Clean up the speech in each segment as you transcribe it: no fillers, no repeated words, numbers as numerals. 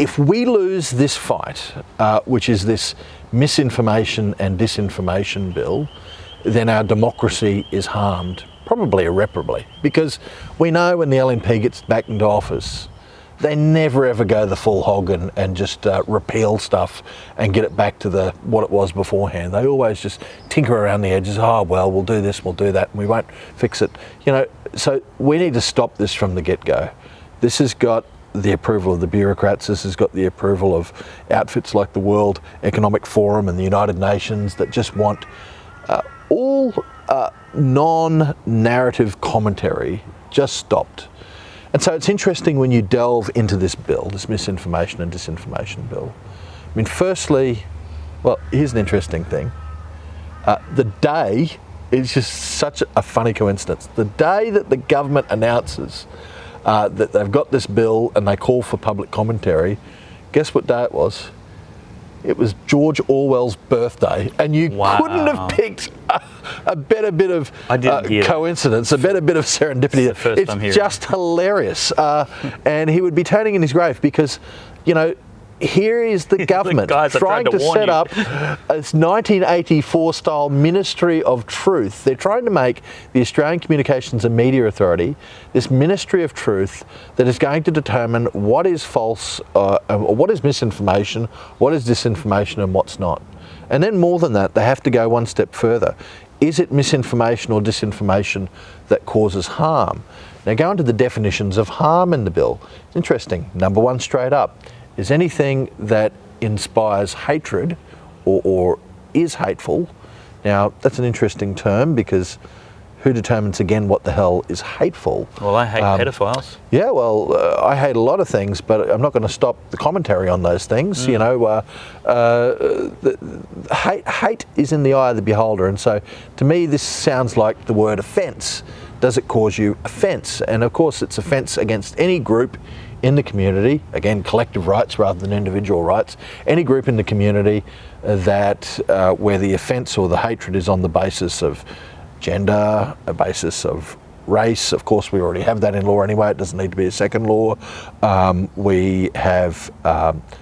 if we lose this fight, which is this Misinformation and Disinformation Bill, then our democracy is harmed, probably irreparably, because we know when the LNP gets back into office, they never ever go the full hog and just repeal stuff and get it back to what it was beforehand. They always just tinker around the edges. Oh, well, we'll do this, we'll do that, and we won't fix it. You know, so we need to stop this from the get-go. This has got the approval of the bureaucrats. This has got the approval of outfits like the World Economic Forum and the United Nations that just want all non-narrative commentary just stopped. And so it's interesting when you delve into this bill, this Misinformation and Disinformation Bill. I mean, firstly, well, here's an interesting thing. The day, it's just such a funny coincidence. The day that the government announces that they've got this bill and they call for public commentary, guess what day it was? It was George Orwell's birthday, and you couldn't have picked a better bit of coincidence, a better bit of serendipity. It's just hilarious. And he would be turning in his grave because, you know, here is the government trying to set up this 1984 style Ministry of Truth. They're trying to make the Australian Communications and Media Authority this Ministry of Truth that is going to determine what is false, what is misinformation, what is disinformation, and what's not. And then more than that, they have to go one step further. Is it misinformation or disinformation that causes harm? Now, go into the definitions of harm in the bill. It's interesting. Number one, straight up, is anything that inspires hatred or is hateful. Now, that's an interesting term because who determines again what the hell is hateful? Well, I hate pedophiles. Yeah, well, I hate a lot of things, but I'm not going to stop the commentary on those things. You know, hate is in the eye of the beholder, and so to me this sounds like the word offence. Does it cause you offence? And of course it's offence against any group in the community, again collective rights rather than individual rights, any group in the community that where the offence or the hatred is on the basis of gender, a basis of race. Of course we already have that in law anyway, it doesn't need to be a second law. We have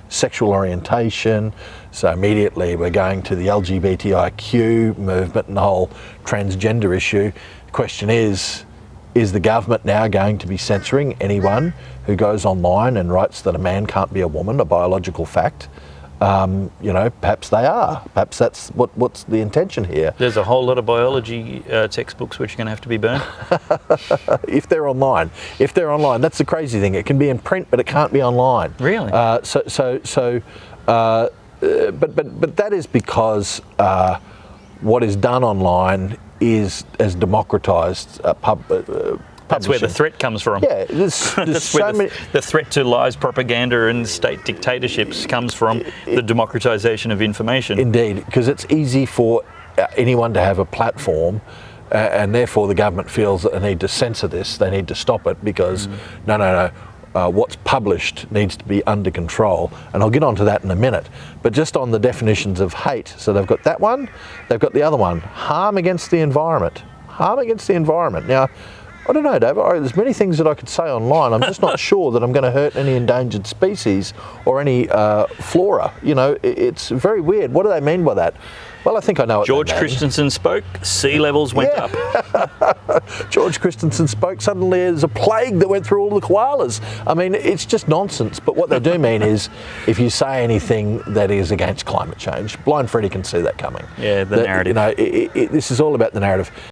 sexual orientation, so immediately we're going to the LGBTIQ movement and the whole transgender issue. The question is the government now going to be censoring anyone who goes online and writes that a man can't be a woman, a biological fact? You know, perhaps they are. Perhaps that's what's the intention here. There's a whole lot of biology textbooks which are going to have to be burned. If they're online. If they're online, that's the crazy thing. It can be in print, but it can't be online. Really? But that is because what is done online is as democratised that's where the threat comes from. Yeah, there's so many. The threat to lies, propaganda and state dictatorships comes from the democratisation of information. Indeed, because it's easy for anyone to have a platform and therefore the government feels that they need to censor this, they need to stop it because no, what's published needs to be under control. And I'll get onto that in a minute. But just on the definitions of hate, so they've got that one, they've got the other one, harm against the environment. Harm against the environment. Now, I don't know, Dave, there's many things that I could say online. I'm just not sure that I'm going to hurt any endangered species or any flora. You know, it's very weird. What do they mean by that? Well, I think I know what George Christensen spoke, sea levels went up. George Christensen spoke, suddenly there's a plague that went through all the koalas. I mean, it's just nonsense. But what they do mean is if you say anything that is against climate change, Blind Freddy can see that coming. Yeah, the narrative. You know, this is all about the narrative.